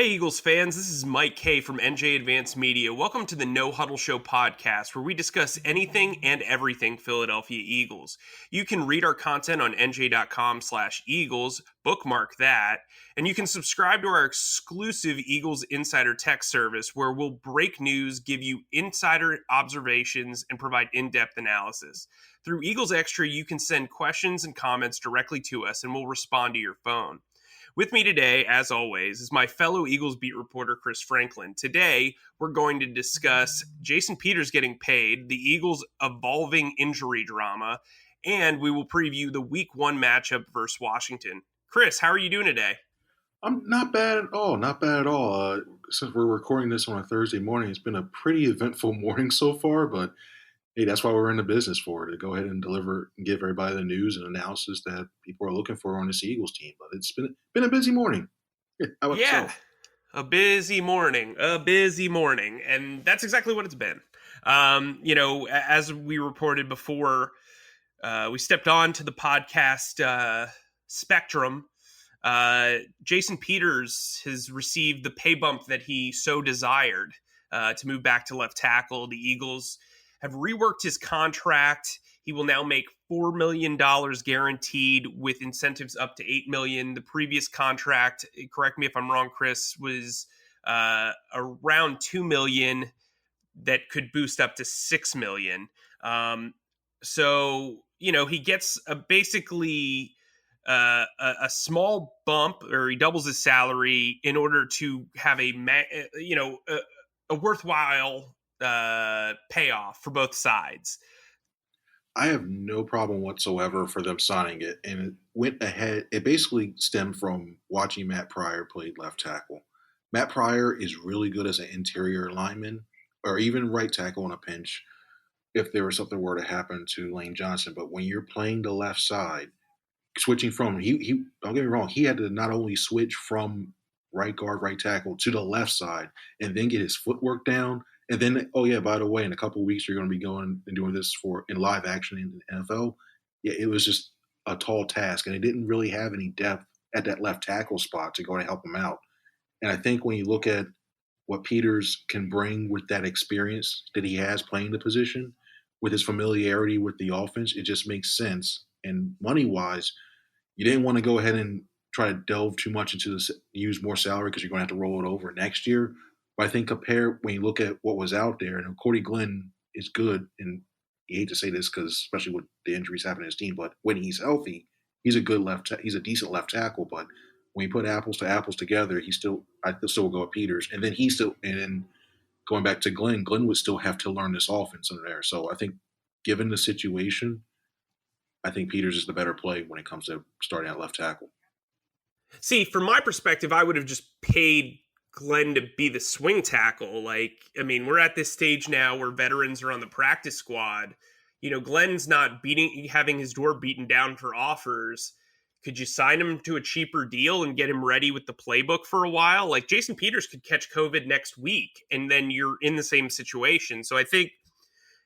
Hey Eagles fans, this is Mike Kaye from NJ Advanced Media. Welcome to the No Huddle Show podcast, where we discuss anything and everything Philadelphia Eagles. You can read our content on NJ.com/Eagles, bookmark that, and you can subscribe to our exclusive Eagles Insider Tech service, where we'll break news, give you insider observations, and provide in-depth analysis. Through Eagles Extra, you can send questions and comments directly to us, and we'll respond to your phone. With me today, as always, is my fellow Eagles beat reporter, Chris Franklin. Today, we're going to discuss Jason Peters getting paid, the Eagles' evolving injury drama, and we will preview the Week 1 matchup versus Washington. Chris, how are you doing today? I'm not bad at all. Not bad at all. Since we're recording this on a Thursday morning, it's been a pretty eventful morning so far, but hey, that's why we're in the business for, to go ahead and deliver and give everybody the news and analysis that people are looking for on this Eagles team. But it's been a busy morning. How about yourself? A busy morning, and that's exactly what it's been. As we reported before, we stepped on to the podcast spectrum. Jason Peters has received the pay bump that he so desired to move back to left tackle. The Eagles have reworked his contract. He will now make $4 million guaranteed with incentives up to $8 million. The previous contract, correct me if I'm wrong, Chris, was around $2 million that could boost up to $6 million. He gets basically a small bump, or he doubles his salary in order to have a worthwhile payoff for both sides. I have no problem whatsoever for them signing it, and it went ahead. It basically stemmed from watching Matt Pryor play left tackle. Matt Pryor is really good as an interior lineman, or even right tackle in a pinch, if there was something were to happen to Lane Johnson. But when you're playing the left side, switching from he don't get me wrong, he had to not only switch from right guard, right tackle to the left side, and then get his footwork down. And then, oh yeah, by the way, in a couple of weeks, you're going to be going and doing this in live action in the NFL. Yeah, it was just a tall task, and it didn't really have any depth at that left tackle spot to go and help him out. And I think when you look at what Peters can bring with that experience that he has playing the position, with his familiarity with the offense, it just makes sense. And money-wise, you didn't want to go ahead and try to delve too much into this, use more salary because you're going to have to roll it over next year. But I think when you look at what was out there, and Cordy Glenn is good, and you hate to say this because especially with the injuries happening to his team, but when he's healthy, he's a decent left tackle. But when you put apples to apples together, I still will go with Peters, and then going back to Glenn would still have to learn this offense under there. So I think, given the situation, I think Peters is the better play when it comes to starting at left tackle. See, from my perspective, I would have just paid Glenn to be the swing tackle. We're at this stage now where veterans are on the practice squad. Glenn's not having his door beaten down for offers. Could you sign him to a cheaper deal and get him ready with the playbook for a while? Like, Jason Peters could catch COVID next week, and then you're in the same situation. So I think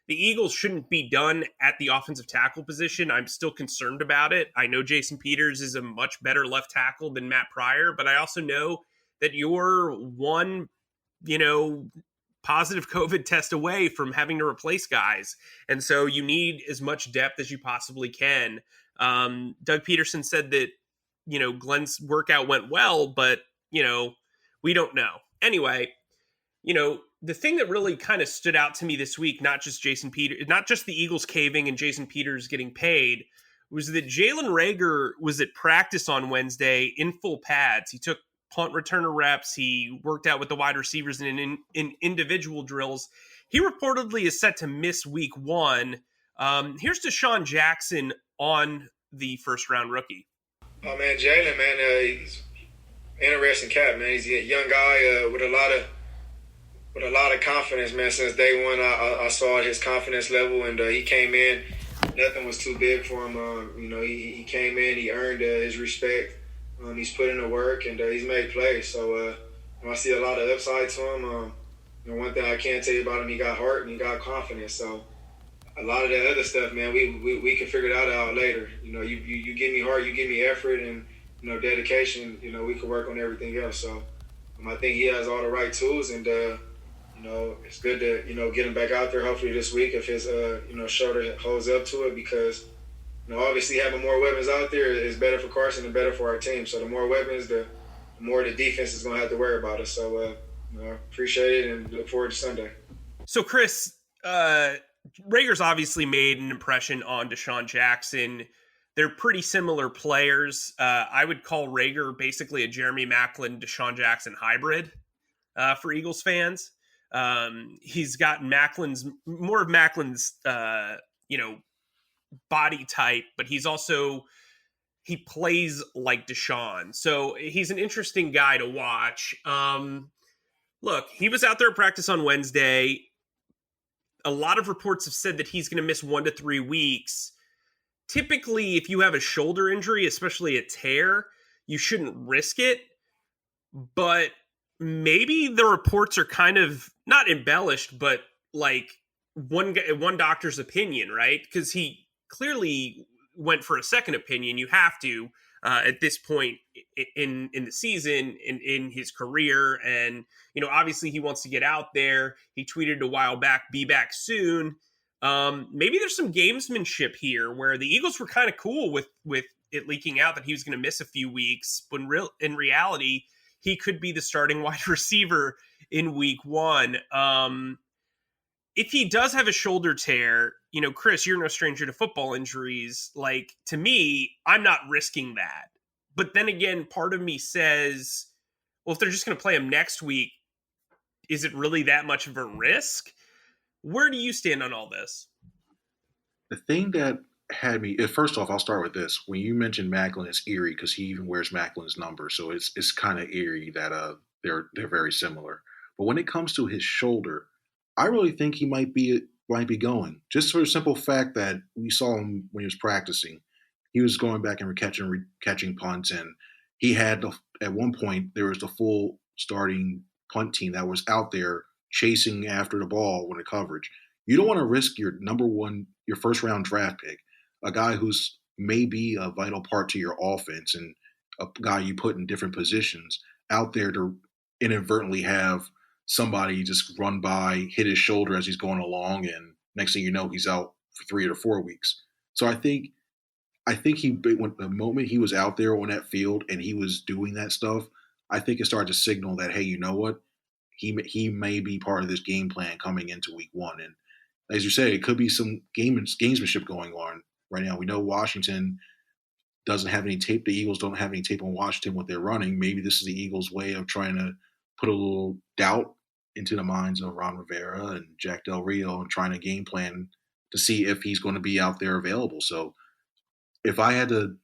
the Eagles shouldn't be done at the offensive tackle position. I'm still concerned about it. I know Jason Peters is a much better left tackle than Matt Pryor, but I also know that you're one, positive COVID test away from having to replace guys. And so you need as much depth as you possibly can. Doug Peterson said that, Glenn's workout went well, but, we don't know. Anyway, the thing that really kind of stood out to me this week, not just the Eagles caving and Jason Peters getting paid, was that Jalen Reagor was at practice on Wednesday in full pads. He took punt returner reps. He worked out with the wide receivers in individual drills. He reportedly is set to miss Week 1. Here's Deshaun Jackson on the first-round rookie. Oh, man, Jalen, man, he's an interesting cat, man. He's a young guy with a lot of confidence, man. Since day one, I saw his confidence level, and he came in. Nothing was too big for him. He came in, he earned his respect. He's put in the work, and he's made plays. So I see a lot of upside to him. One thing I can tell you about him, he got heart and he got confidence. So a lot of that other stuff, man, we can figure that out later. You give me heart, you give me effort, and dedication. We can work on everything else. So I think he has all the right tools, and it's good to get him back out there. Hopefully this week, if his shoulder holds up to it, because obviously having more weapons out there is better for Carson and better for our team. So the more weapons, the more the defense is going to have to worry about us. So appreciate it and look forward to Sunday. So Chris, Reagor's obviously made an impression on Deshaun Jackson. They're pretty similar players. I would call Reagor basically a Jeremy Maclin, Deshaun Jackson hybrid for Eagles fans. He's got more of Maclin's, body type, but he plays like Deshaun. So he's an interesting guy to watch. Look, he was out there at practice on Wednesday. A lot of reports have said that he's going to miss 1 to 3 weeks. Typically, if you have a shoulder injury, especially a tear, you shouldn't risk it. But maybe the reports are kind of not embellished, but like one doctor's opinion, right? Because he clearly went for a second opinion. You have to at this point in the season, in his career. And, obviously he wants to get out there. He tweeted a while back, be back soon. Maybe there's some gamesmanship here where the Eagles were kind of cool with it leaking out that he was going to miss a few weeks. But in reality, he could be the starting wide receiver in week 1. If he does have a shoulder tear, Chris, you're no stranger to football injuries. Like, to me, I'm not risking that. But then again, part of me says, well, if they're just going to play him next week, is it really that much of a risk? Where do you stand on all this? The thing that had me, first off, I'll start with this. When you mentioned Maclin, it's eerie because he even wears Macklin's number. So it's kind of eerie that they're very similar. But when it comes to his shoulder, I really think he might be going, just for the simple fact that we saw him when he was practicing. He was going back and catching punts, and he had at one point there was the full starting punt team that was out there chasing after the ball when the coverage. You don't want to risk your your first round draft pick, a guy who's maybe a vital part to your offense and a guy you put in different positions out there to inadvertently have somebody just run by, hit his shoulder as he's going along, and next thing you know, he's out for 3 or 4 weeks. So I think when the moment he was out there on that field and he was doing that stuff, I think it started to signal that, hey, you know what? He may be part of this game plan coming into week 1. And as you say, it could be some gamesmanship going on right now. We know Washington doesn't have any tape. The Eagles don't have any tape on Washington, what they're running. Maybe this is the Eagles' way of trying to put a little doubt into the minds of Ron Rivera and Jack Del Rio and trying to game plan to see if he's going to be out there available. So if I had to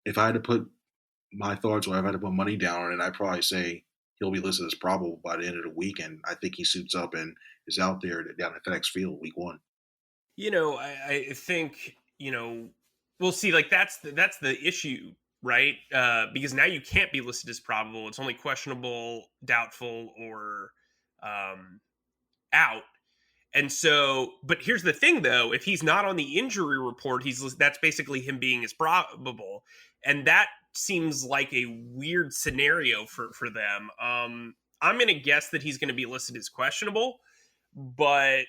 put my thoughts, or if I had to put money down on it, I'd probably say he'll be listed as probable by the end of the week. And I think he suits up and is out there down at FedEx Field week 1. I think, we'll see, like that's the issue, right? Because now you can't be listed as probable. It's only questionable, doubtful, or out. And so, but here's the thing though, if he's not on the injury report, that's basically him being as probable. And that seems like a weird scenario for them. I'm going to guess that he's going to be listed as questionable, but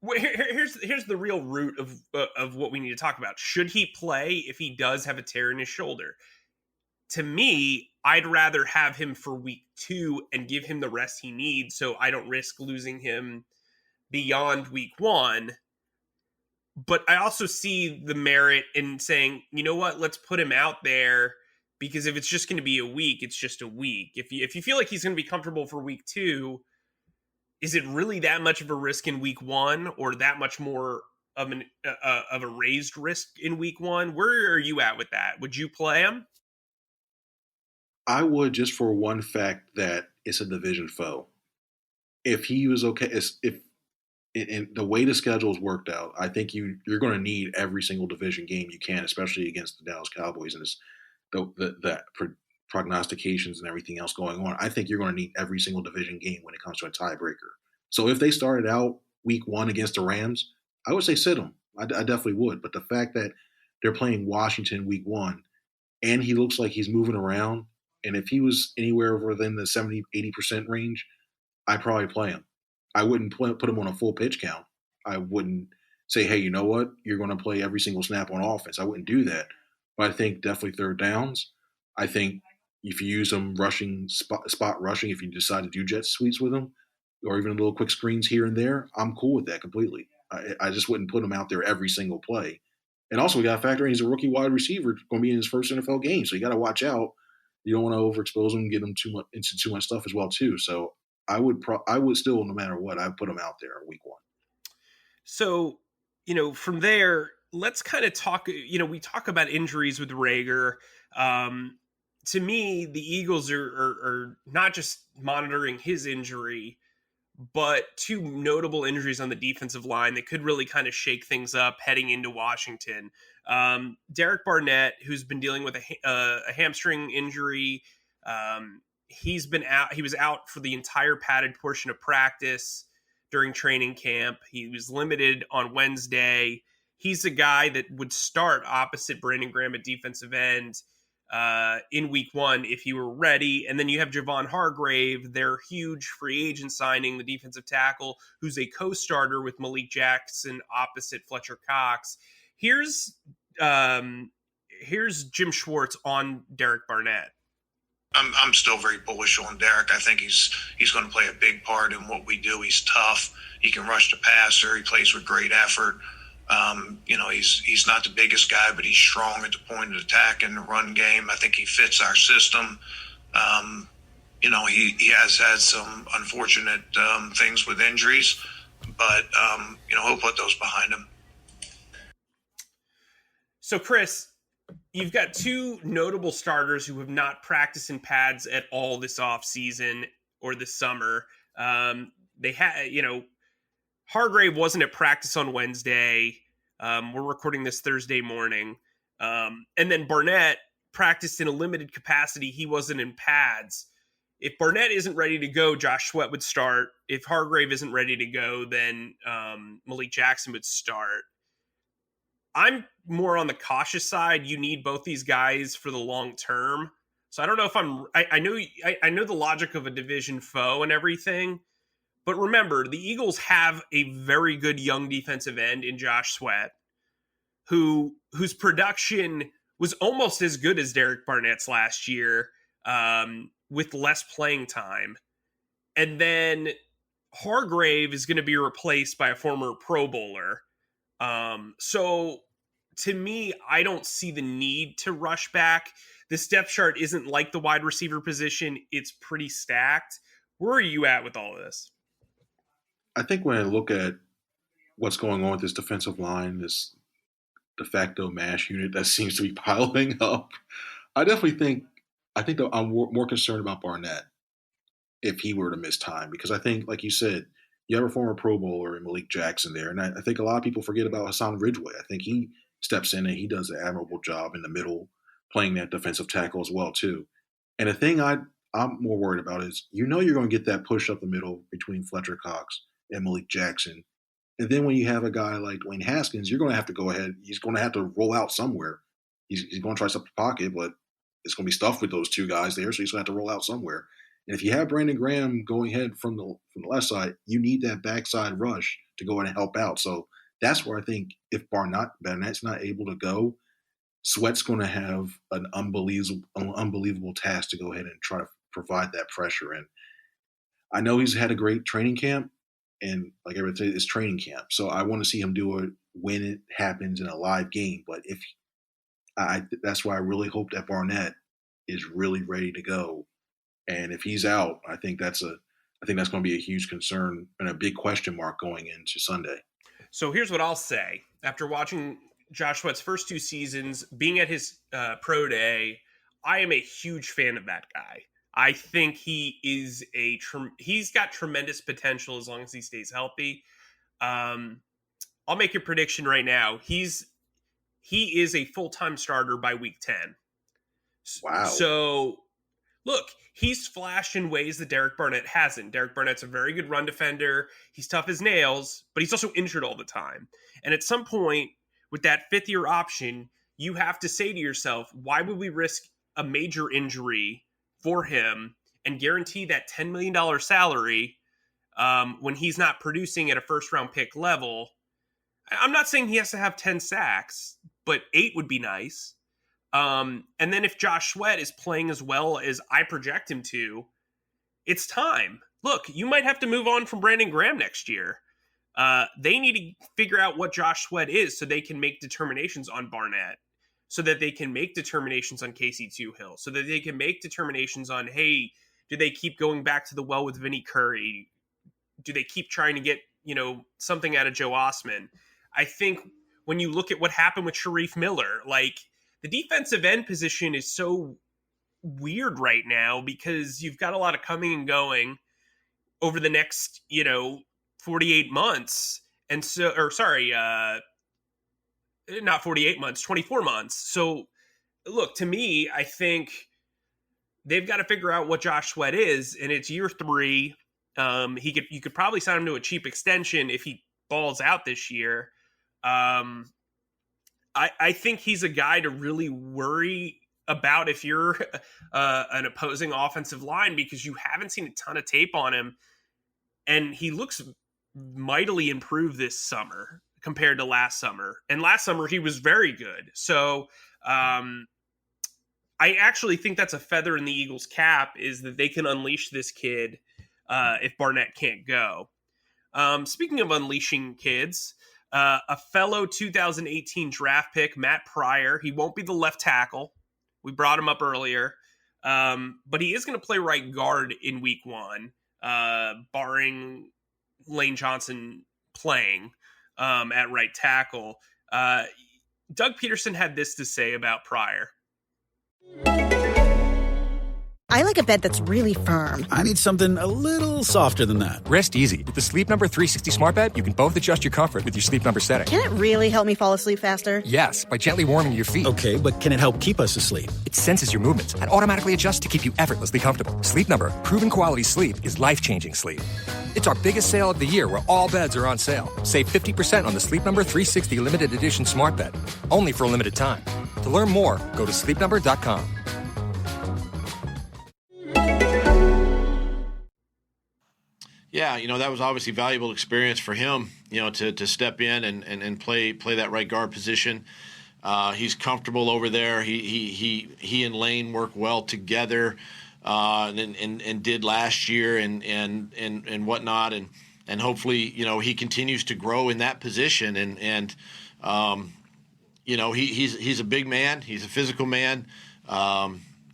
here's the real root of what we need to talk about. Should he play if he does have a tear in his shoulder? To me, I'd rather have him for week 2 and give him the rest he needs so I don't risk losing him beyond week 1. But I also see the merit in saying, you know what, let's put him out there, because if it's just going to be a week, it's just a week. If you feel like he's going to be comfortable for week 2, is it really that much of a risk in week 1, or that much more of a raised risk in week 1? Where are you at with that? Would you play him? I would, just for one fact that it's a division foe. If he was okay, if in the way the schedule's worked out, I think you're going to need every single division game you can, especially against the Dallas Cowboys and the prognostications and everything else going on. I think you're going to need every single division game when it comes to a tiebreaker. So if they started out week 1 against the Rams, I would say sit him. I definitely would. But the fact that they're playing Washington week 1 and he looks like he's moving around, And if he was anywhere within the 70-80% range, I'd probably play him. I wouldn't put him on a full pitch count. I wouldn't say, hey, you know what? You're going to play every single snap on offense. I wouldn't do that. But I think definitely third downs. I think if you use them rushing, spot rushing, if you decide to do jet sweeps with them, or even little quick screens here and there, I'm cool with that completely. I just wouldn't put him out there every single play. And also, we got to factor in he's a rookie wide receiver going to be in his first NFL game. So you got to watch out. You don't want to overexpose him and get him into too much stuff as well, too. So I would still, no matter what, I'd put him out there week one. So, from there, let's kind of talk, we talk about injuries with Reagor. To me, the Eagles are not just monitoring his injury, but two notable injuries on the defensive line that could really kind of shake things up heading into Washington. Derek Barnett, who's been dealing with a hamstring injury, he's been out. He was out for the entire padded portion of practice during training camp. He was limited on Wednesday. He's a guy that would start opposite Brandon Graham at defensive end in week one if he were ready. And then you have Javon Hargrave, their huge free agent signing, the defensive tackle, who's a co-starter with Malik Jackson opposite Fletcher Cox. Here's Jim Schwartz on Derek Barnett. I'm still very bullish on Derek. I think he's going to play a big part in what we do. He's tough. He can rush the passer. He plays with great effort. He's not the biggest guy, but he's strong at the point of attack in the run game. I think he fits our system. He has had some unfortunate things with injuries, but he'll put those behind him. So, Chris, you've got two notable starters who have not practiced in pads at all this offseason or this summer. They had, Hargrave wasn't at practice on Wednesday. We're recording this Thursday morning. And then Barnett practiced in a limited capacity. He wasn't in pads. If Barnett isn't ready to go, Josh Sweat would start. If Hargrave isn't ready to go, then Malik Jackson would start. I'm more on the cautious side. You need both these guys for the long term. So I don't know if I know the logic of a division foe and everything. But remember, the Eagles have a very good young defensive end in Josh Sweat, whose production was almost as good as Derek Barnett's last year, with less playing time. And then Hargrave is going to be replaced by a former Pro Bowler. So to me, I don't see the need to rush back. The depth chart isn't like the wide receiver position. It's pretty stacked. Where are you at with all of this? I think when I look at what's going on with this defensive line, this de facto MASH unit that seems to be piling up, I think that I'm more concerned about Barnett if he were to miss time, because I think, like you said, you have a former Pro Bowler in Malik Jackson there, and I think a lot of people forget about Hassan Ridgeway. I think he steps in and he does an admirable job in the middle, playing that defensive tackle as well too. And the thing I'm more worried about is, you're going to get that push up the middle between Fletcher Cox and Malik Jackson. And then when you have a guy like Dwayne Haskins, you're going to have to go ahead. He's going to have to roll out somewhere. He's going to try to stuff the pocket, but it's going to be stuffed with those two guys there, so he's going to have to roll out somewhere. And if you have Brandon Graham going ahead from the left side, you need that backside rush to go in and help out. So that's where I think if Barnett's not able to go, Sweat's going to have an unbelievable task to go ahead and try to provide that pressure. And I know he's had a great training camp, and like everyone said, it's training camp. So I want to see him do it when it happens in a live game. But that's why I really hope that Barnett is really ready to go. And if he's out, I think that's going to be a huge concern and a big question mark going into Sunday. So here's what I'll say. After watching Josh Sweat's first two seasons, being at his pro day, I am a huge fan of that guy. I think he is he's got tremendous potential as long as he stays healthy. I'll make a prediction right now. He is a full-time starter by week 10. Wow. So look, he's flashed in ways that Derek Barnett hasn't. Derek Barnett's a very good run defender. He's tough as nails, but he's also injured all the time. And at some point, with that fifth-year option, you have to say to yourself, why would we risk a major injury for him and guarantee that $10 million salary when he's not producing at a first-round pick level. I'm not saying he has to have 10 sacks, but 8 would be nice. And then if Josh Sweat is playing as well as I project him to, it's time. Look, you might have to move on from Brandon Graham next year. They need to figure out what Josh Sweat is so they can make determinations on Barnett, so that they can make determinations on Casey Hill, so that they can make determinations on, hey, do they keep going back to the well with Vinny Curry? Do they keep trying to get, something out of Joe Osman? I think when you look at what happened with Sharif Miller, like, the defensive end position is so weird right now because you've got a lot of coming and going over the next, 48 months. And so, not 48 months, 24 months. So look, to me, I think they've got to figure out what Josh Sweat is, and it's year 3. You could probably sign him to a cheap extension if he balls out this year. I think he's a guy to really worry about if you're an opposing offensive line, because you haven't seen a ton of tape on him, and he looks mightily improved this summer compared to last summer. And last summer he was very good. So I actually think that's a feather in the Eagles' cap, is that they can unleash this kid if Barnett can't go. Speaking of unleashing kids, a fellow 2018 draft pick, Matt Pryor, he won't be the left tackle. We brought him up earlier. But he is going to play right guard in week 1, barring Lane Johnson playing at right tackle. Doug Peterson had this to say about Pryor. I like a bed that's really firm. I need something a little softer than that. Rest easy. With the Sleep Number 360 smart bed, you can both adjust your comfort with your Sleep Number setting. Can it really help me fall asleep faster? Yes, by gently warming your feet. Okay, but can it help keep us asleep? It senses your movements and automatically adjusts to keep you effortlessly comfortable. Sleep Number, proven quality sleep is life-changing sleep. It's our biggest sale of the year, where all beds are on sale. Save 50% on the Sleep Number 360 limited edition smart bed, only for a limited time. To learn more, go to sleepnumber.com. Yeah, that was obviously valuable experience for him, to step in and play that right guard position. He's comfortable over there. He and Lane work well together, and did last year and whatnot, and hopefully he continues to grow in that position, and he's a big man. He's a physical man.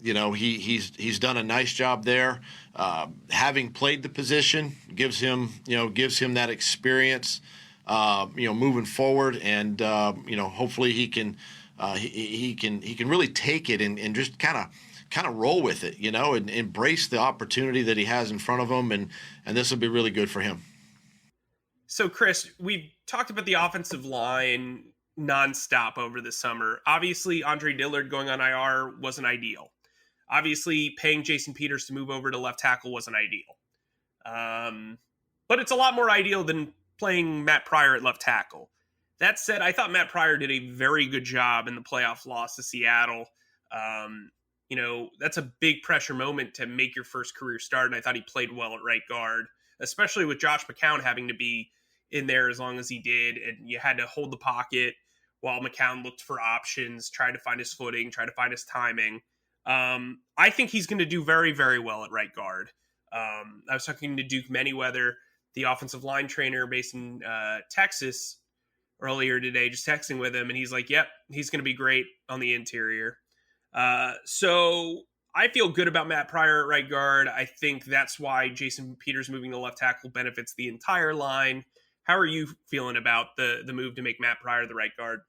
He's done a nice job there. Having played the position gives him that experience, moving forward, and hopefully he can really take it and just kind of roll with it, and embrace the opportunity that he has in front of him, and this will be really good for him. So, Chris, we've talked about the offensive line nonstop over the summer. Obviously, Andre Dillard going on IR wasn't ideal. Obviously, paying Jason Peters to move over to left tackle wasn't ideal. But it's a lot more ideal than playing Matt Pryor at left tackle. That said, I thought Matt Pryor did a very good job in the playoff loss to Seattle. That's a big pressure moment to make your first career start, and I thought he played well at right guard, especially with Josh McCown having to be in there as long as he did, and you had to hold the pocket while McCown looked for options, tried to find his footing, tried to find his timing. I think he's going to do very, very well at right guard. I was talking to Duke Manyweather, the offensive line trainer based in Texas, earlier today, just texting with him, and he's like, yep, he's going to be great on the interior. So I feel good about Matt Pryor at right guard. I think that's why Jason Peters moving to left tackle benefits the entire line. How are you feeling about the move to make Matt Pryor the right guard?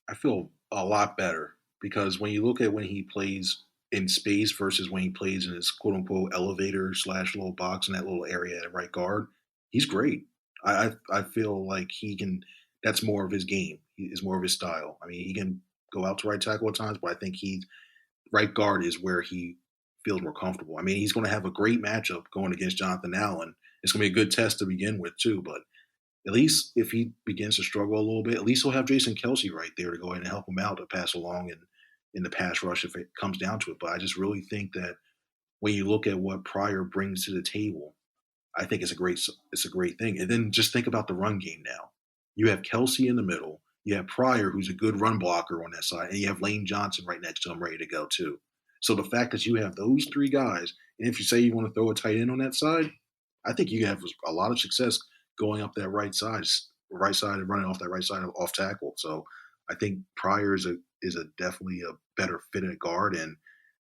I feel a lot better, because when you look at when he plays in space versus when he plays in his quote unquote elevator / little box in that little area at right guard, he's great. I feel like he can, that's more of his game. It's more of his style. I mean, he can go out to right tackle at times, but I think right guard is where he feels more comfortable. I mean, he's going to have a great matchup going against Jonathan Allen. It's going to be a good test to begin with too, but at least if he begins to struggle a little bit, at least he'll have Jason Kelce right there to go ahead and help him out to pass along and in the pass rush if it comes down to it. But I just really think that when you look at what Pryor brings to the table, I think it's a great thing. And then just think about the run game now. You have Kelsey in the middle. You have Pryor, who's a good run blocker on that side, and you have Lane Johnson right next to him, ready to go too. So the fact that you have those three guys, and if you say you want to throw a tight end on that side, I think you have a lot of success going up that right side and running off that right side off tackle. So I think Pryor is definitely a better fit at guard, and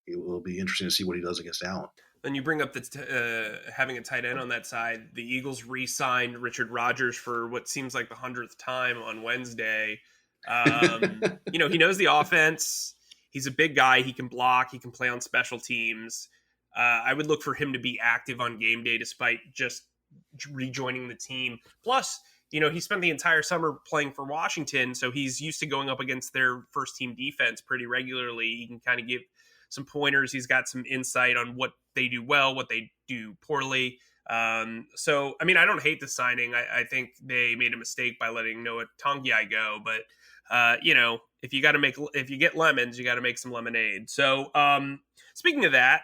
it will be interesting to see what he does against Allen. Then you bring up having a tight end on that side. The Eagles re-signed Richard Rodgers for what seems like the 100th time on Wednesday. He knows the offense. He's a big guy. He can block. He can play on special teams. I would look for him to be active on game day despite just rejoining the team. Plus, he spent the entire summer playing for Washington, so he's used to going up against their first-team defense pretty regularly. He can kind of give some pointers. He's got some insight on what they do well, what they do poorly. So, I mean, I don't hate the signing. I think they made a mistake by letting Noah Tongiai go, but if you get lemons, you got to make some lemonade. So, speaking of that,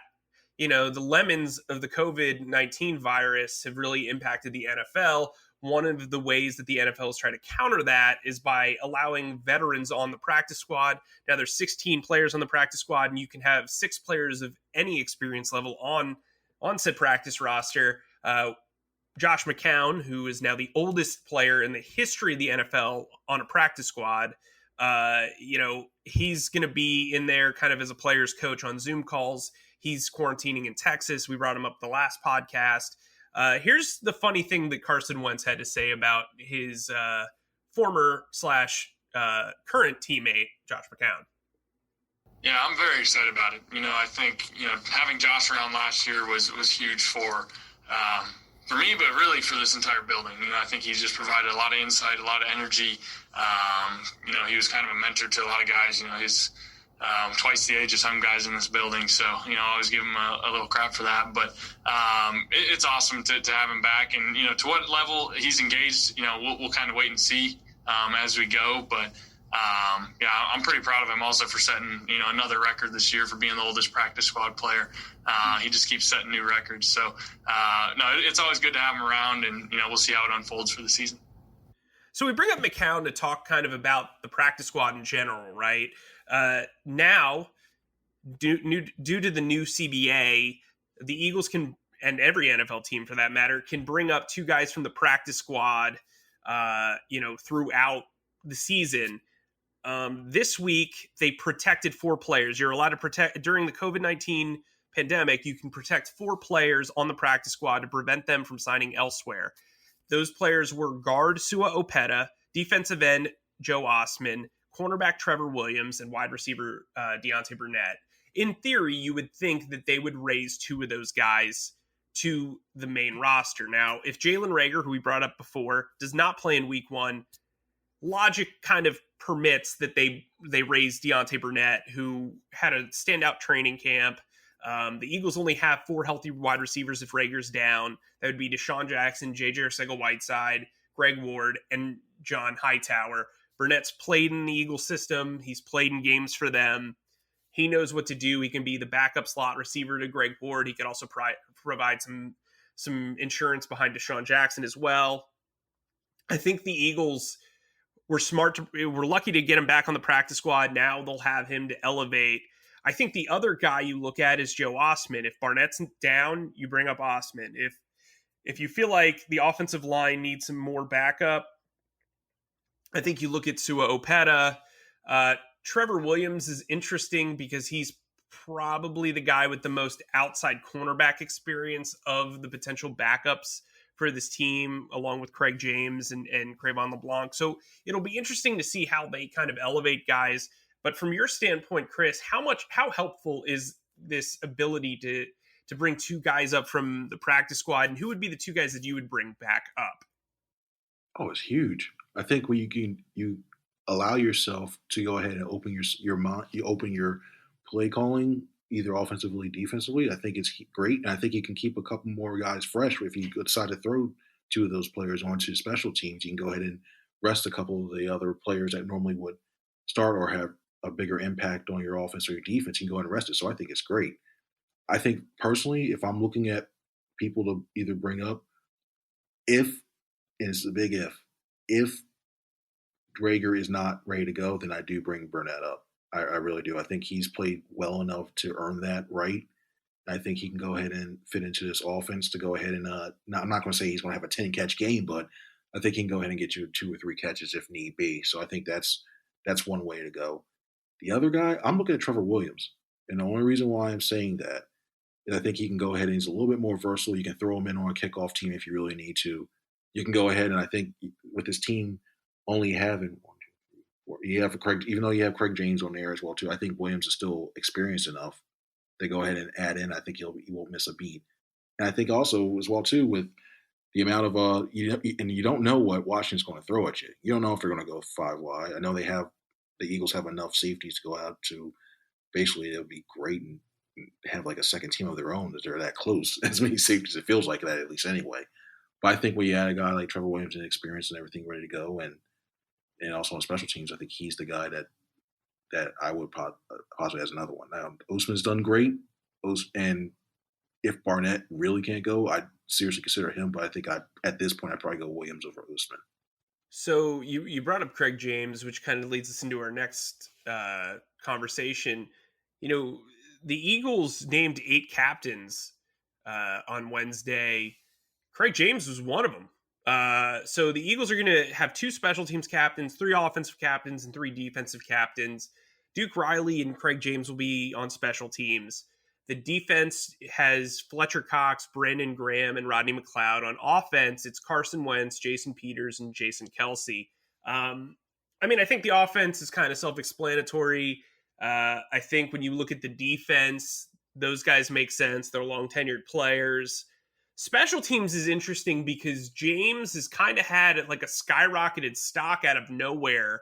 the lemons of the COVID-19 virus have really impacted the NFL. One of the ways that the NFL is trying to counter that is by allowing veterans on the practice squad. Now there's 16 players on the practice squad, and you can have 6 players of any experience level on said practice roster. Josh McCown, who is now the oldest player in the history of the NFL on a practice squad, he's going to be in there kind of as a player's coach on Zoom calls. He's quarantining in Texas. We brought him up the last podcast. Here's the funny thing that Carson Wentz had to say about his former / current teammate, Josh McCown. Yeah, I'm very excited about it. I think, having Josh around last year was huge for me, but really for this entire building. I think he's just provided a lot of insight, a lot of energy. He was kind of a mentor to a lot of guys. He's twice the age of some guys in this building. So, I always give him a little crap for that. But it's awesome to have him back. And, to what level he's engaged, we'll kind of wait and see as we go. But, I'm pretty proud of him also for setting, another record this year for being the oldest practice squad player. He just keeps setting new records. So, it's always good to have him around. And, we'll see how it unfolds for the season. So we bring up McCown to talk kind of about the practice squad in general, right? Now, due to the new CBA, the Eagles can, and every NFL team for that matter, can bring up 2 guys from the practice squad, throughout the season. This week, they protected 4 players. You're allowed to protect, during the COVID-19 pandemic, you can protect 4 players on the practice squad to prevent them from signing elsewhere. Those players were guard Sua Opeta, defensive end Joe Osman, cornerback Trevor Williams, and wide receiver Deontay Burnett. In theory, you would think that they would raise 2 of those guys to the main roster. Now, if Jalen Reagor, who we brought up before, does not play in week 1, logic kind of permits that they raise Deontay Burnett, who had a standout training camp. The Eagles only have 4 healthy wide receivers if Reagor's down. That would be Deshaun Jackson, J.J. Arcega-Whiteside, Greg Ward, and John Hightower. Burnett's played in the Eagles system. He's played in games for them. He knows what to do. He can be the backup slot receiver to Greg Ward. He could also provide some insurance behind Deshaun Jackson as well. I think the Eagles were we're lucky to get him back on the practice squad. Now they'll have him to elevate. I think the other guy you look at is Joe Osman. If Barnett's down, you bring up Osman. If you feel like the offensive line needs some more backup, I think you look at Sua Opeta. Trevor Williams is interesting because he's probably the guy with the most outside cornerback experience of the potential backups for this team, along with Craig James and Crevon LeBlanc. So it'll be interesting to see how they kind of elevate guys. But from your standpoint, Chris, how helpful is this ability to bring 2 guys up from the practice squad, and who would be the 2 guys that you would bring back up? Oh, it's huge. I think when you allow yourself to go ahead and open your mind, you open your play calling, either offensively, defensively. I think it's great, and I think you can keep a couple more guys fresh. If you decide to throw 2 of those players onto special teams, you can go ahead and rest a couple of the other players that normally would start or have a bigger impact on your offense or your defense, you can go ahead and rest it. So I think it's great. I think personally, if I'm looking at people to either bring up, if, and it's a big if Reagor is not ready to go, then I do bring Burnett up. I really do. I think he's played well enough to earn that right. I think he can go ahead and fit into this offense to go ahead and I'm not going to say he's going to have a 10-catch game, but I think he can go ahead and get you 2 or 3 catches if need be. So I think that's one way to go. The other guy, I'm looking at Trevor Williams. And the only reason why I'm saying that is I think he can go ahead and he's a little bit more versatile. You can throw him in on a kickoff team if you really need to. You can go ahead and I think with this team only having you have Craig, even though you have Craig James on there as well too, I think Williams is still experienced enough to go ahead and add in. I think he won't miss a beat. And I think also as well too with the amount of you don't know what Washington's going to throw at you. You don't know if they're going to go 5 wide. I know the Eagles have enough safeties to go out to basically it'll be great and have like a second team of their own that they're that close. As many safeties, it feels like that at least anyway. But I think when you add a guy like Trevor Williams and experience and everything ready to go, and also on special teams, I think he's the guy that I would possibly as another one. Now, Ousmane's done great, and if Barnett really can't go, I'd seriously consider him. But I think at this point, I'd probably go Williams over Ousmane. So you brought up Craig James, which kind of leads us into our next conversation. The Eagles named 8 captains on Wednesday. Craig James was one of them. So the Eagles are going to have 2 special teams captains, 3 offensive captains, and 3 defensive captains. Duke Riley and Craig James will be on special teams. The defense has Fletcher Cox, Brandon Graham, and Rodney McLeod. On offense, it's Carson Wentz, Jason Peters, and Jason Kelsey. I think the offense is kind of self-explanatory. I think when you look at the defense, those guys make sense. They're long-tenured players. Special teams is interesting because James has kind of had like a skyrocketed stock out of nowhere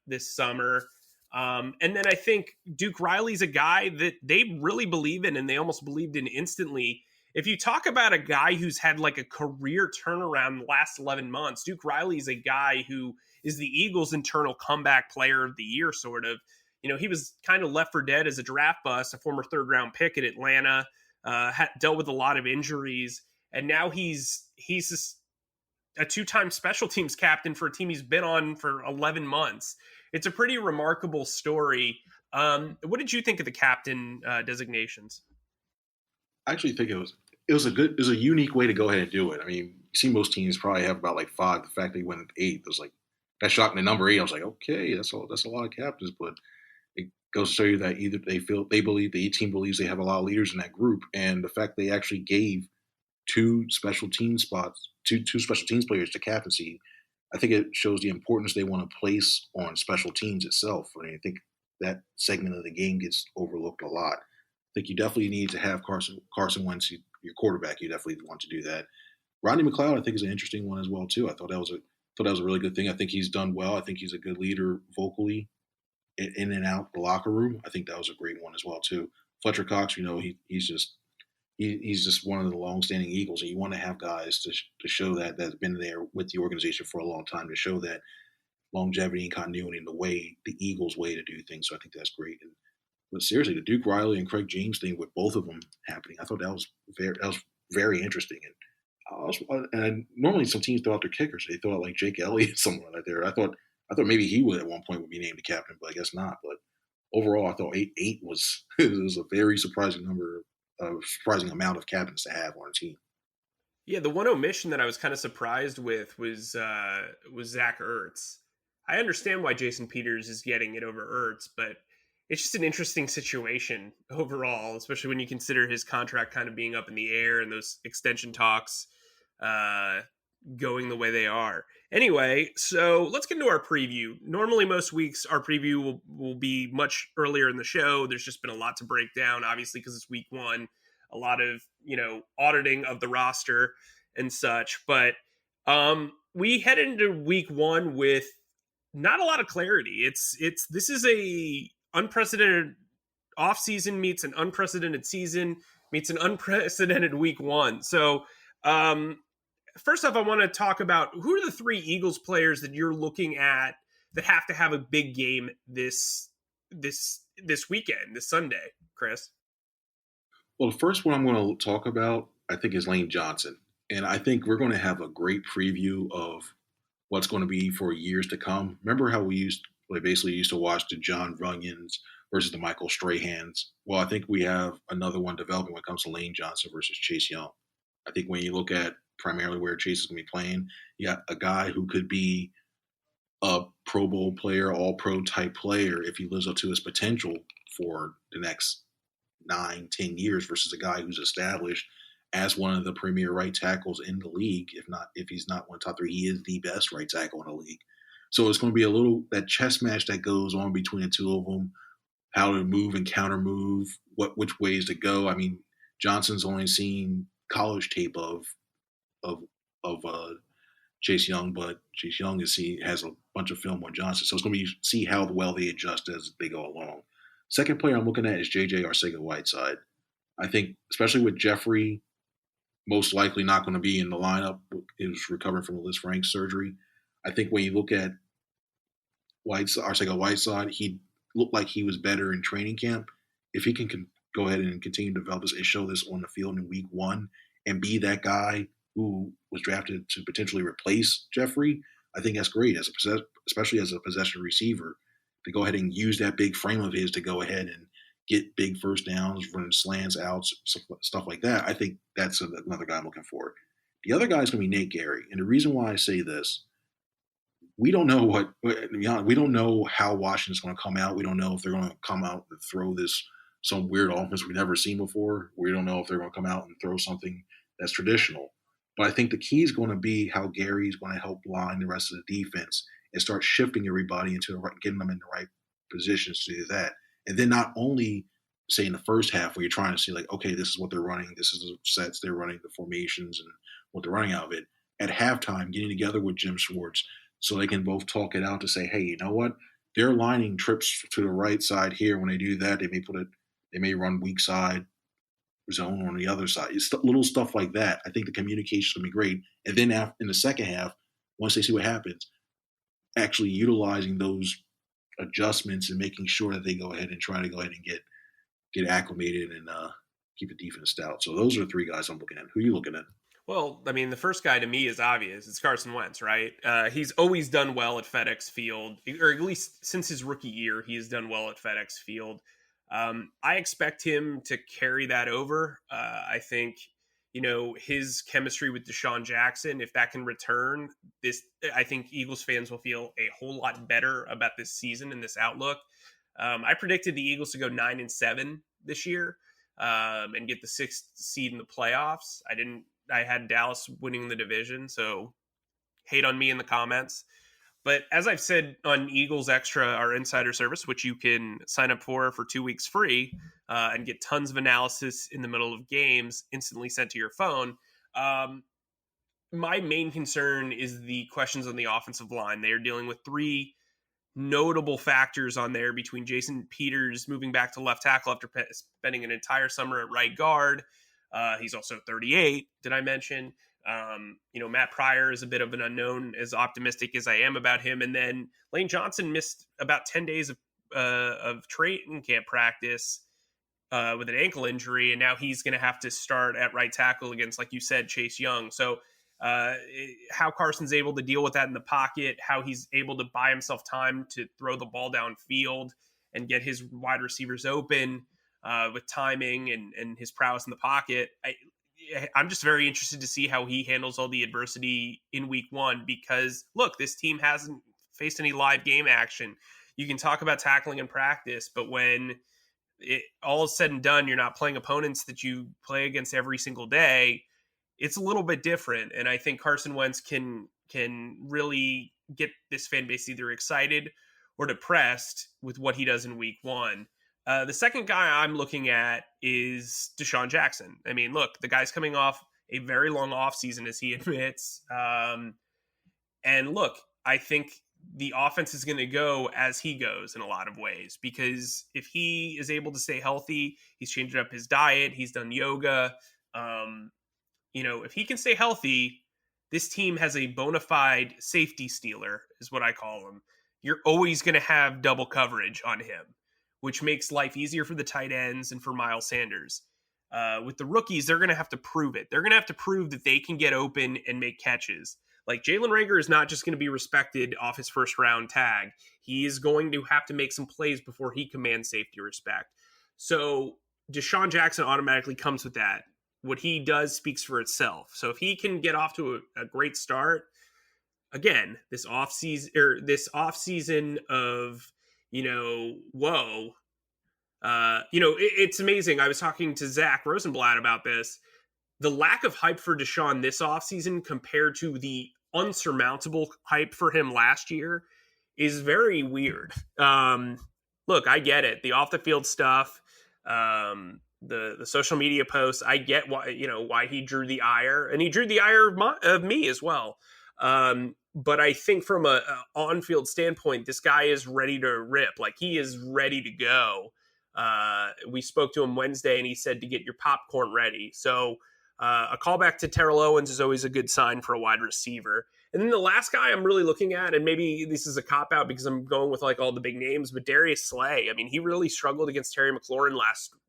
this summer. And then I think Duke Riley's a guy that they really believe in and they almost believed in instantly. If you talk about a guy who's had like a career turnaround the last 11 months, Duke Riley is a guy who is the Eagles' internal comeback player of the year, sort of. He was kind of left for dead as a draft bust, a former 3rd-round pick at Atlanta. Dealt with a lot of injuries, and now he's a 2-time special teams captain for a team he's been on for 11 months. It's a pretty remarkable story. What did you think of the captain designations? I actually think it was a unique way to go ahead and do it. I mean, you see most teams probably have about like 5. The fact that he went 8 was like that shocked me. Number 8, I was like, okay, that's a lot of captains, but it goes to show you that either they believe the team believes they have a lot of leaders in that group, and the fact they actually gave 2 special team spots, two special teams players to captaincy, I think it shows the importance they want to place on special teams itself. I think that segment of the game gets overlooked a lot. I think you definitely need to have Carson Wentz, your quarterback. You definitely want to do that. Rodney McLeod, I think, is an interesting one as well too. I thought that was a really good thing. I think he's done well. I think he's a good leader vocally in and out the locker room. I think that was a great one as well too. Fletcher Cox, he's just one of the long-standing Eagles, and you want to have guys to show that's been there with the organization for a long time, to show that longevity and continuity in the Eagles' way to do things. So I think that's great. But seriously, the Duke Riley and Craig James thing with both of them happening, I thought that was very interesting. And normally some teams throw out their kickers. They throw out like Jake Elliott, someone like there. I thought maybe he would at one point be named the captain, but I guess not. But overall, I thought 8 was a very surprising amount of captains to have on a team. Yeah, the one omission that I was kind of surprised with was Zach Ertz. I understand why Jason Peters is getting it over Ertz, but it's just an interesting situation overall, especially when you consider his contract kind of being up in the air and those extension talks going the way they are. Anyway, so let's get into our preview. Normally, most weeks, our preview will be much earlier in the show. There's just been a lot to break down, obviously, because it's week 1. A lot of, auditing of the roster and such. But we head into week 1 with not a lot of clarity. This is a unprecedented offseason meets an unprecedented season meets an unprecedented week 1. So first off, I want to talk about who are the 3 Eagles players that you're looking at that have to have a big game this weekend, this Sunday, Chris? Well, the first one I'm going to talk about, I think, is Lane Johnson. And I think we're going to have a great preview of what's going to be for years to come. Remember how we basically used to watch the John Runyons versus the Michael Strahans? Well, I think we have another one developing when it comes to Lane Johnson versus Chase Young. I think when you look at primarily where Chase is going to be playing, you got a guy who could be a Pro Bowl player, all-pro type player if he lives up to his potential for the next 9-10 years versus a guy who's established as one of the premier right tackles in the league. If he's not one top three, he is the best right tackle in the league. So it's going to be a little that chess match that goes on between the two of them, how to move and counter move, which ways to go. I mean, Johnson's only seen college tape of Chase Young, but Chase Young has a bunch of film on Johnson. So it's going to be see how well they adjust as they go along. Second player I'm looking at is J.J. Arcega-Whiteside. I think, especially with Jeffrey most likely not going to be in the lineup, he was recovering from a Lisfranc surgery. I think when you look at Arcega-Whiteside, he looked like he was better in training camp. If he can go ahead and continue to develop this and show this on the field in week one and be that guy who was drafted to potentially replace Jeffrey, I think that's great, especially as a possession receiver, to go ahead and use that big frame of his to go ahead and get big first downs, running slants, outs, stuff like that. I think that's another guy I'm looking for. The other guy is going to be Nate Gary. And the reason why I say this, we don't know we don't know how Washington's going to come out. We don't know if they're going to come out and throw some weird offense we've never seen before. We don't know if they're going to come out and throw something that's traditional. But I think the key is going to be how Gary's going to help line the rest of the defense and start shifting everybody getting them in the right positions to do that. And then not only say in the first half where you're trying to see like, okay, this is what they're running, this is the sets they're running, the formations and what they're running out of it. At halftime, getting together with Jim Schwartz so they can both talk it out to say, hey, you know what? They're lining trips to the right side here. When they do that, they may run weak side zone on the other side. It's little stuff like that. I think the communication is going to be great. And then in the second half, once they see what happens, actually utilizing those adjustments and making sure that they go ahead and try to go ahead and get acclimated and keep the defense stout. So those are the three guys I'm looking at. Who are you looking at? Well, I mean, the first guy to me is obvious. It's Carson Wentz, right? He's always done well at FedEx Field, or at least since his rookie year, he has done well at FedEx Field. I expect him to carry that over. I think, his chemistry with Deshaun Jackson, if that can return, I think Eagles fans will feel a whole lot better about this season and this outlook. I predicted the Eagles to go 9-7 this year and get the 6th seed in the playoffs. I had Dallas winning the division, so hate on me in the comments. But as I've said on Eagles Extra, our insider service, which you can sign up for 2 weeks free and get tons of analysis in the middle of games instantly sent to your phone, my main concern is the questions on the offensive line. They are dealing with 3 notable factors on there between Jason Peters moving back to left tackle after spending an entire summer at right guard. He's also 38, did I mention? Matt Pryor is a bit of an unknown, as optimistic as I am about him. And then Lane Johnson missed about 10 days of training camp practice with an ankle injury. And now he's going to have to start at right tackle against, like you said, Chase Young. So how Carson's able to deal with that in the pocket, how he's able to buy himself time to throw the ball downfield and get his wide receivers open with timing and his prowess in the pocket. I'm just very interested to see how he handles all the adversity in week one, because look, this team hasn't faced any live game action. You can talk about tackling in practice, but when all is said and done, you're not playing opponents that you play against every single day. It's a little bit different. And I think Carson Wentz can really get this fan base either excited or depressed with what he does in week one. The second guy I'm looking at is Deshaun Jackson. I mean, look, the guy's coming off a very long offseason, as he admits. And look, I think the offense is going to go as he goes in a lot of ways, because if he is able to stay healthy, he's changed up his diet, he's done yoga. If he can stay healthy, this team has a bona fide safety stealer, is what I call him. you're always going to have double coverage on him, which makes life easier for the tight ends and for Miles Sanders. With the rookies, they're going to have to prove it. They're going to have to prove that they can get open and make catches. Like Jalen Reagor is not just going to be respected off his first round tag. He is going to have to make some plays before he commands safety respect. So Deshaun Jackson automatically comes with that. What he does speaks for itself. So if he can get off to a great start, again, this offseason of, it's amazing. I was talking to Zach Rosenblatt about this. The lack of hype for Deshaun this offseason compared to the unsurmountable hype for him last year is very weird. Look, I get it. The off the field stuff, the social media posts, I get why he drew the ire, and he drew the ire of me as well. But I think from a on-field standpoint, this guy is ready to rip. Like, he is ready to go. We spoke to him Wednesday, and he said to get your popcorn ready. So a callback to Terrell Owens is always a good sign for a wide receiver. And then the last guy I'm really looking at, and maybe this is a cop-out because I'm going with like all the big names, but Darius Slay. I mean, he really struggled against Terry McLaurin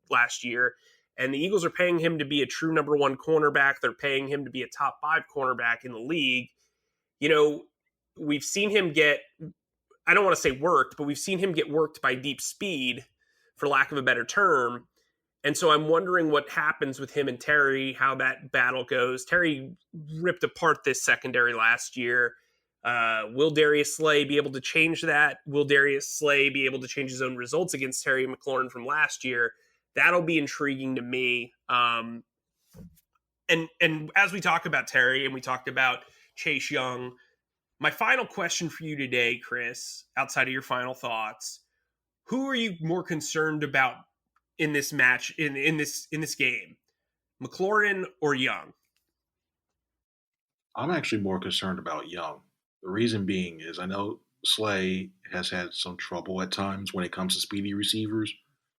last year, and the Eagles are paying him to be a true number one cornerback. They're paying him to be a top 5 cornerback in the league. We've seen him get, I don't want to say worked, but we've seen him get worked by deep speed, for lack of a better term. And so I'm wondering what happens with him and Terry, how that battle goes. Terry ripped apart this secondary last year. Will Darius Slay be able to change that? Will Darius Slay be able to change his own results against Terry McLaurin from last year? That'll be intriguing to me. And as we talk about Terry and we talked about Chase Young, my final question for you today, Chris, outside of your final thoughts, who are you more concerned about in this match, in this game, McLaurin or Young? I'm actually more concerned about Young. The reason being is I know Slay has had some trouble at times when it comes to speedy receivers,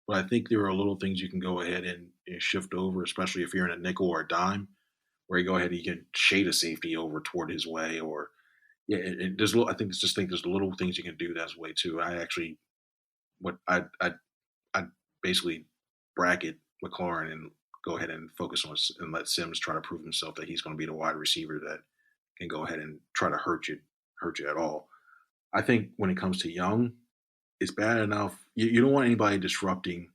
but I think there are little things you can go ahead and shift over, especially if you're in a nickel or a dime, where you go ahead and you can shade a safety over toward his way, or there's I think there's little things you can do that way too. I basically bracket McLaurin and go ahead and focus on and let Sims try to prove himself that he's going to be the wide receiver that can go ahead and try to hurt you at all. I think when it comes to Young, it's bad enough. You don't want anybody disrupting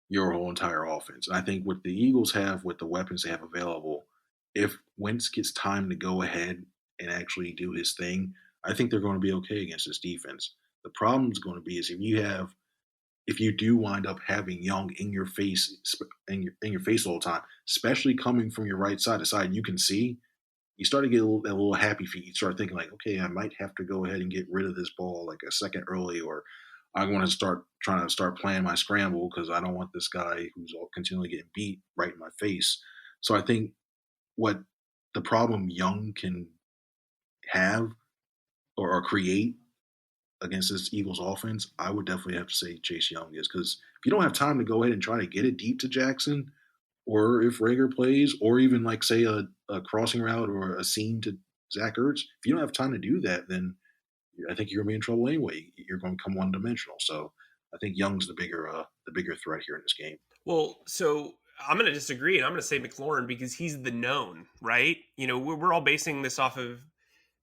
your whole entire offense. And I think what the Eagles have with the weapons they have available, if Wentz gets time to go ahead and actually do his thing, I think they're going to be okay against this defense. The problem is going to be is if you do wind up having Young in your face all the time, especially coming from your right side, the side you can see, you start to get a little happy feet. You start thinking like, okay, I might have to go ahead and get rid of this ball like a second early, or I want to start playing my scramble because I don't want this guy who's continually getting beat right in my face. So I think what the problem Young can have or create against this Eagles offense, I would definitely have to say Chase Young is, because if you don't have time to go ahead and try to get it deep to Jackson, or if Reagor plays, or even like say a crossing route or a seam to Zach Ertz, if you don't have time to do that, then I think you're going to be in trouble anyway. You're going to come one-dimensional. So I think Young's the bigger threat here in this game. Well, so I'm going to disagree, and I'm going to say McLaurin because he's the known, right? We're all basing this off of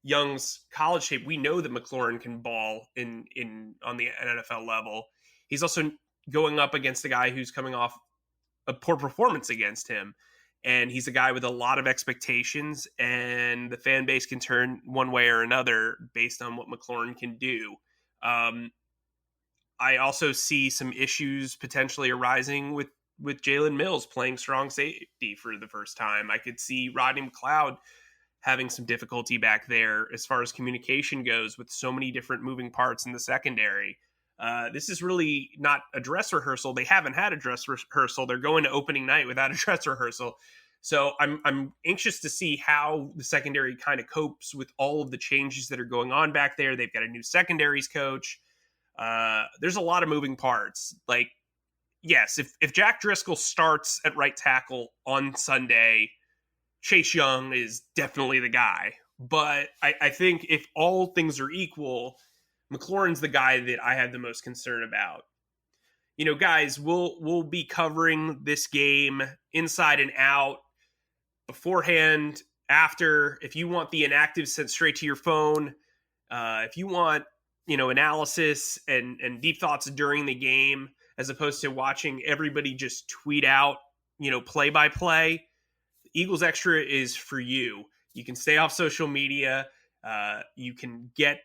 Young's college shape. We know that McLaurin can ball on the NFL level. He's also going up against a guy who's coming off a poor performance against him. And he's a guy with a lot of expectations, and the fan base can turn one way or another based on what McLaurin can do. I also see some issues potentially arising with Jalen Mills playing strong safety for the first time. I could see Rodney McLeod having some difficulty back there as far as communication goes with so many different moving parts in the secondary. This is really not a dress rehearsal. They haven't had a dress rehearsal. They're going to opening night without a dress rehearsal. So I'm anxious to see how the secondary kind of copes with all of the changes that are going on back there. They've got a new secondaries coach. There's a lot of moving parts. Like, yes, if Jack Driscoll starts at right tackle on Sunday, Chase Young is definitely the guy. But I think if all things are equal, McLaurin's the guy that I have the most concern about. Guys, we'll be covering this game inside and out, beforehand, after. If you want the inactive sent straight to your phone, if you want analysis and deep thoughts during the game, as opposed to watching everybody just tweet out play by play, Eagles Extra is for you. You can stay off social media. You can get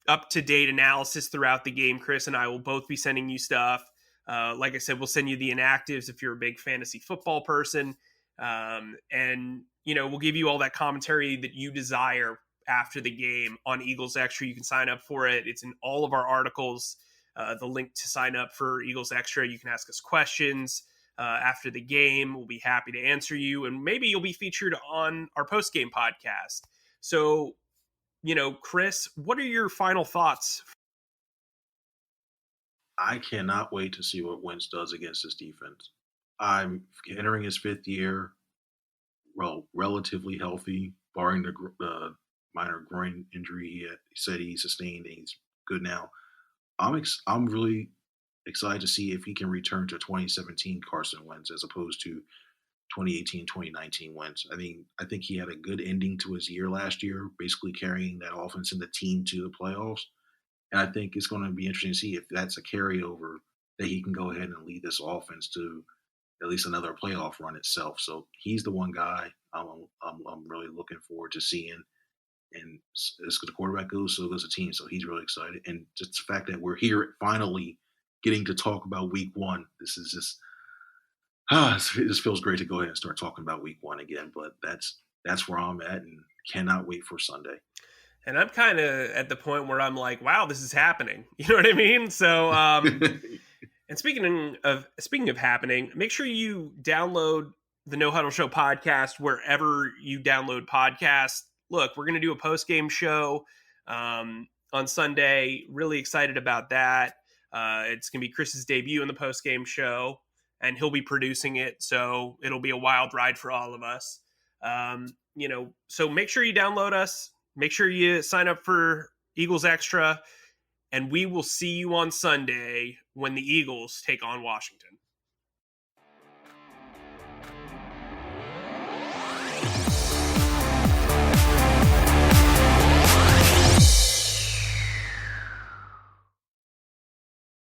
up-to-date analysis throughout the game. Chris and I will both be sending you stuff. Like I said, we'll send you the inactives if you're a big fantasy football person. And we'll give you all that commentary that you desire after the game on Eagles Extra. You can sign up for it. It's in all of our articles. The link to sign up for Eagles Extra. You can ask us questions after the game. We'll be happy to answer you, and maybe you'll be featured on our post-game podcast. So, Chris, what are your final thoughts? I cannot wait to see what Wentz does against this defense. I'm entering his 5th year, relatively healthy, barring the minor groin injury he said he sustained, and he's good now. I'm really excited to see if he can return to 2017 Carson Wentz as opposed to 2018, 2019 Wentz. I think he had a good ending to his year last year, basically carrying that offense and the team to the playoffs. And I think it's going to be interesting to see if that's a carryover that he can go ahead and lead this offense to at least another playoff run itself. So he's the one guy I'm really looking forward to seeing. And as the quarterback goes, so goes the team. So he's really excited. And just the fact that we're here finally getting to talk about week 1. This is just it just feels great to go ahead and start talking about week 1 again. But that's where I'm at, and cannot wait for Sunday. And I'm kind of at the point where I'm like, wow, this is happening. You know what I mean? So, and speaking of happening, make sure you download the No Huddle Show podcast wherever you download podcasts. Look, we're going to do a post-game show on Sunday. Really excited about that. It's going to be Chris's debut in the post-game show, and he'll be producing it. So it'll be a wild ride for all of us. So make sure you download us. Make sure you sign up for Eagles Extra, and we will see you on Sunday when the Eagles take on Washington.